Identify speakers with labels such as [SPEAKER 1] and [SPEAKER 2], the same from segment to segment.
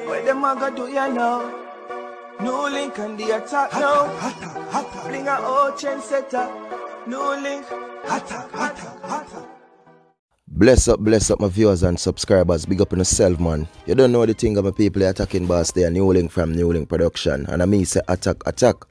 [SPEAKER 1] Where them a go do ya now? NEWLINK and the attack now. Bring a old chain setter. NEWLINK.
[SPEAKER 2] Bless up my viewers and subscribers. Big up on yourself, man. You don't know the thing of my people attacking boss there. NEWLINK from NEWLINK Production. And I mean say attack.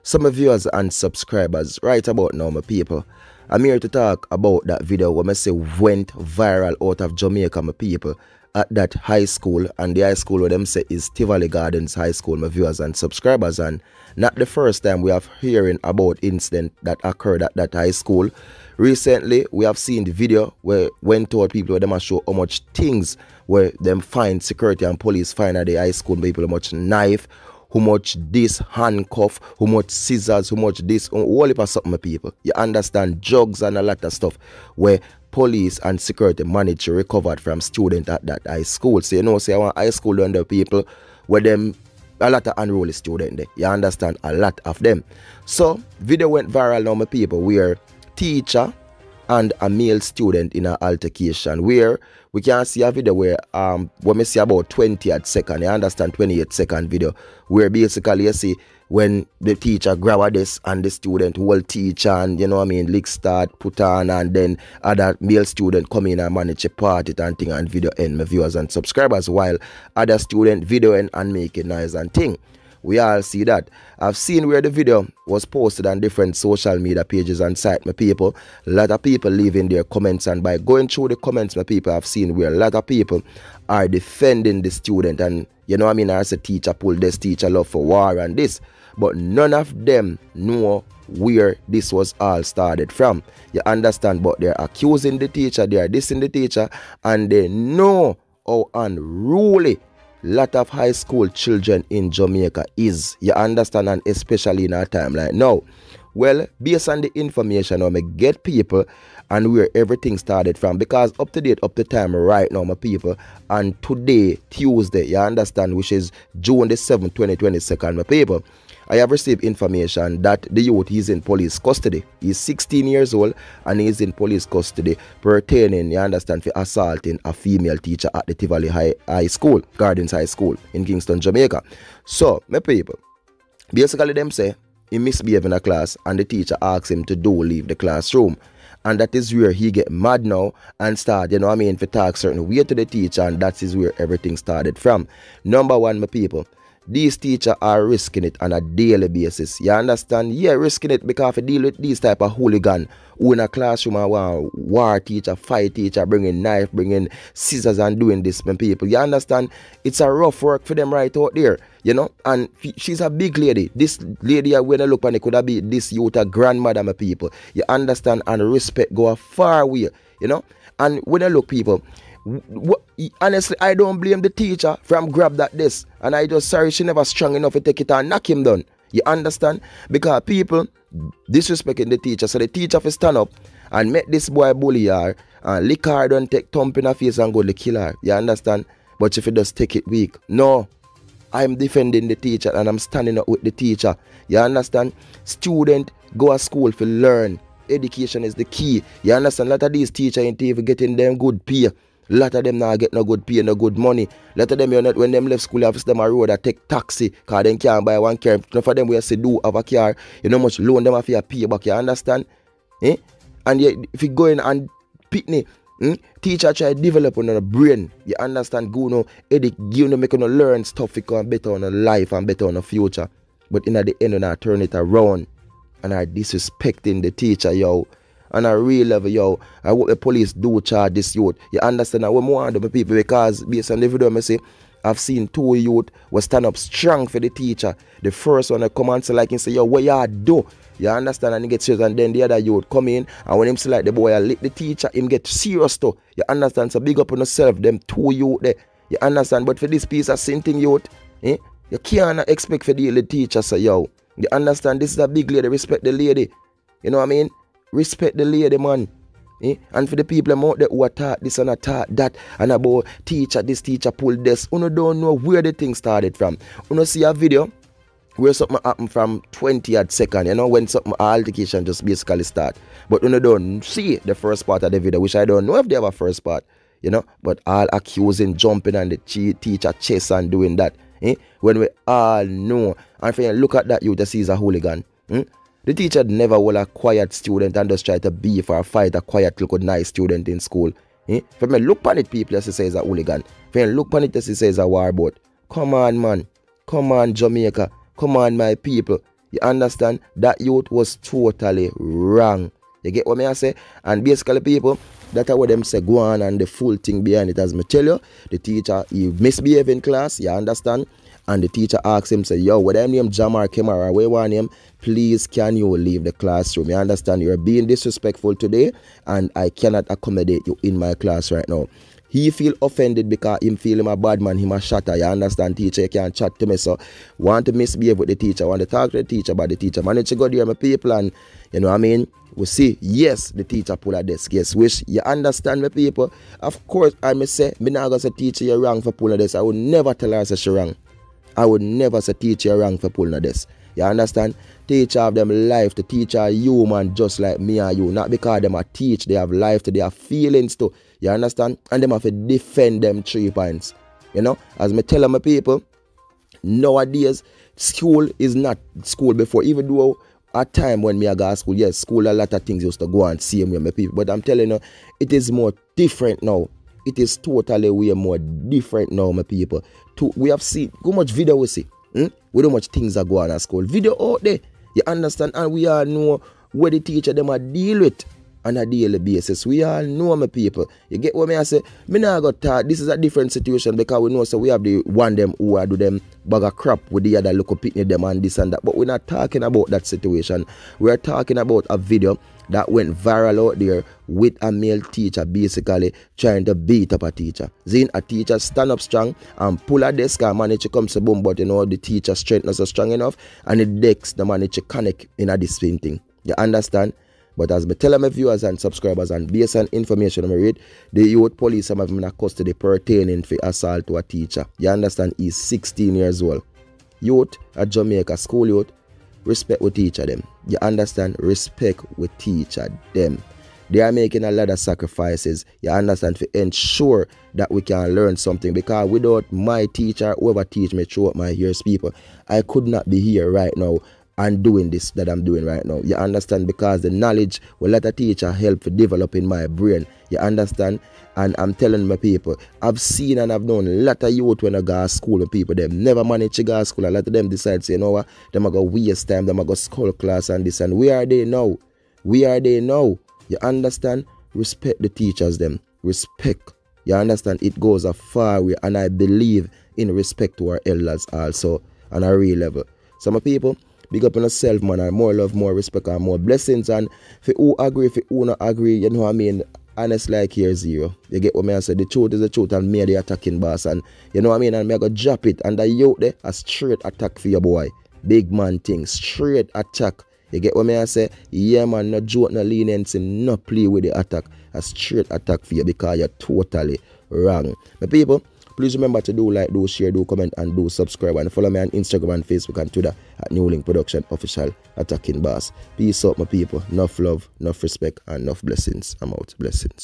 [SPEAKER 2] Some of viewers and subscribers right about now, my people. I'm here to talk about that video where I say went viral out of Jamaica, my people, at that high school, and the high school where them say is Tivoli Gardens High School, my viewers and subscribers. And not the first time we have hearing about incident that occurred at that high school. Recently, we have seen the video where when told people where them show how much things where them find security and police find at the high school, people, how much knife, how much this handcuff, how much scissors, how much this, all heap of something, my people. You understand, drugs and a lot of stuff where police and security managed to recover from students at that high school. So you know, say I want high school under people where them a lot of unruly students there. You understand, a lot of them. So video went viral now, my people, where teacher and a male student in an altercation, where we can see a video where when we see about 20th second, you understand, 28th second video, where basically you see when the teacher grab a desk and the student hold teacher and, you know what I mean, lick start, put on, and then other male student come in and manage a party and thing, and video end, my viewers and subscribers, while other student videoing and making noise and thing. We all see that. I've seen where the video was posted on different social media pages and sites, my people. A lot of people leaving their comments, and by going through the comments, my people, I've seen where a lot of people are defending the student, and you know what I mean, as a teacher pull this, teacher love for war and this, but none of them know where this was all started from. You understand? But they're accusing the teacher, they are dissing the teacher, and they know how unruly lot of high school children in Jamaica is. You understand? And especially in our time like now. Well, based on the information, I get people and where everything started from, because up to date, up to time right now, my people, and today, Tuesday, you understand, which is June the 7th, 2022, my people, I have received information that the youth is in police custody. He's 16 years old and he's in police custody pertaining, you understand, for assaulting a female teacher at the Tivoli High School, Gardens High School in Kingston, Jamaica. So, my people, basically them say he misbehaved in a class and the teacher asks him to leave the classroom. And that is where he get mad now and start, you know what I mean, to talk certain way to the teacher, and that is where everything started from. Number one, my people, these teachers are risking it on a daily basis. You understand? Yeah, risking it because they deal with these type of hooligan who in a classroom and want war teacher, fight teacher, bringing knife, bringing scissors and doing this, my people. You understand? It's a rough work for them right out there, you know. And she's a big lady. This lady, when I look on it, could have been this youth a grandmother, my people. You understand? And respect go a far way, you know. And when I look, people, honestly, I don't blame the teacher from grab that desk, and I just sorry she never strong enough to take it and knock him down. You understand? Because people disrespecting the teacher, so the teacher for stand up and make this boy bully her and lick her, don't take thump in her face and go to kill her. You understand? But if you just take it weak, no, I'm defending the teacher and I'm standing up with the teacher. You understand? Student go to school to learn. Education is the key. You understand? A lot of these teachers ain't even getting them good pay. A lot of them now get no good pay, no good money. A lot of them, you know, when them left school, have them a road that take taxi, because they can't buy one car. Enough of them we say do have a car, you know much loan them have to pay back, you understand? Eh? And yeah, if you go in and pitney, teacher try to develop on the brain, you understand, go no edit, you know, make you learn stuff to become better on a life and better on the future. But in the end, I turn it around and are disrespecting the teacher, yo. On a real level, yo, I hope the police do charge this youth. You understand? I want more of the people, because based on the video, I say, I've seen two youth will stand up strong for the teacher. The first one, I come and say, like, and say, yo, what you do? You understand? And he get serious, and then the other youth come in, and when him see like the boy, I lick the teacher, him get serious too. You understand? So big up on yourself, them two youth there. You understand? But for this piece of same thing, youth, you can't expect for the teacher, so yo. You understand? This is a big lady, respect the lady. You know what I mean? Respect the lady, man. And for the people out there who are taught this and are taught that, and about teacher, this teacher pulled this, you don't know where the thing started from. You see a video where something happen from 20th second, you know, when something altercation just basically start. But when you don't see the first part of the video, which I don't know if they have a first part, you know, but all accusing, jumping on the teacher chest and doing that, when we all know, and if you look at that, you just see he's a hooligan. The teacher never will a quiet student and just try to beef or fight a quiet, look nice student in school. If you look on it, people just say he's a hooligan. If you look on it, just say he's a warboat. Come on, man. Come on, Jamaica. Come on, my people. You understand? That youth was totally wrong. You get what I say? And basically, people, that's what them say, go on, and the full thing behind it. As I tell you, the teacher, he misbehaved in class, you understand? And the teacher asks him, say, yo, whether I'm named Jam or Kemara, where want him, please can you leave the classroom? You understand? You're being disrespectful today, and I cannot accommodate you in my class right now. He feel offended because him feel him a bad man, him a shatter. You understand, teacher? You can't chat to me, so want to misbehave with the teacher, want to talk to the teacher about the teacher. Manage to go there, my people, and you know what I mean? We see, yes, the teacher pull a desk. Yes, which you understand, my people. Of course, I may say, me not gonna say teacher you're wrong for pulling a desk. I would never tell her say she wrong. I would never say teacher you're wrong for pulling a desk. You understand? Teacher have them life. The teacher are human just like me and you. Not because them are teach. They have life to, they have feelings too. You understand? And them have to defend them 3 points. You know? As me tell my people, nowadays, school is not school before. Even though at time when me I go to school, yes, school a lot of things used to go and see me with my people. But I'm telling you, it is more different now. It is totally way more different now, my people. We have seen, how much video we see. With how much things are going on at school. Video out there. You understand? And we all know where the teacher them are deal with on a daily basis. We all know, my people. You get what I say? Me now got taught this is a different situation because we know so we have the one them who are do them bag of crap with the other local picnic them and this and that. But we're not talking about that situation. We're talking about a video that went viral out there with a male teacher basically trying to beat up a teacher. Then a teacher stand up strong and pull a desk and manage to come to boom, but you know the teacher strength not so strong enough and the desk the manage to connect in a this same thing. You understand? But as I tell my viewers and subscribers and based on information I read, the youth police have him in custody pertaining for assault to a teacher. You understand? He's 16 years old. Youth at Jamaica, school youth, respect with teacher them. You understand? Respect with teacher them. They are making a lot of sacrifices. You understand? To ensure that we can learn something. Because without my teacher, whoever teach me throughout my years, people, I could not be here right now and doing this that I'm doing right now. You understand? Because the knowledge will let a teacher help to develop in my brain. You understand? And I'm telling my people, I've seen and I've known a lot of youth when I go to school with people, them never manage to go to school. A lot of them decide, say, you know what, them are going to waste time, them are going to school class and this. And where are they now? Where are they now? You understand? Respect the teachers, them. Respect. You understand? It goes a far way. And I believe in respect to our elders also on a real level. So my people, big up on yourself, man, and more love, more respect, and more blessings. And if you agree, if you not agree, you know what I mean? Honest like here zero. You get what I say? The truth is the truth, and me the attacking boss. And you know what I mean? And me I go drop it. And the youth there, a straight attack for your boy. Big man thing, straight attack. You get what I say? Yeah, man, no joke, no leniency, no play with the attack. A straight attack for you because you're totally wrong. My people, please remember to do like, do share, do comment, and do subscribe. And follow me on Instagram and Facebook and Twitter at NEWLINK Production Official Attacking Boss. Peace out, my people. Enough love, enough respect, and enough blessings. I'm out. Blessings.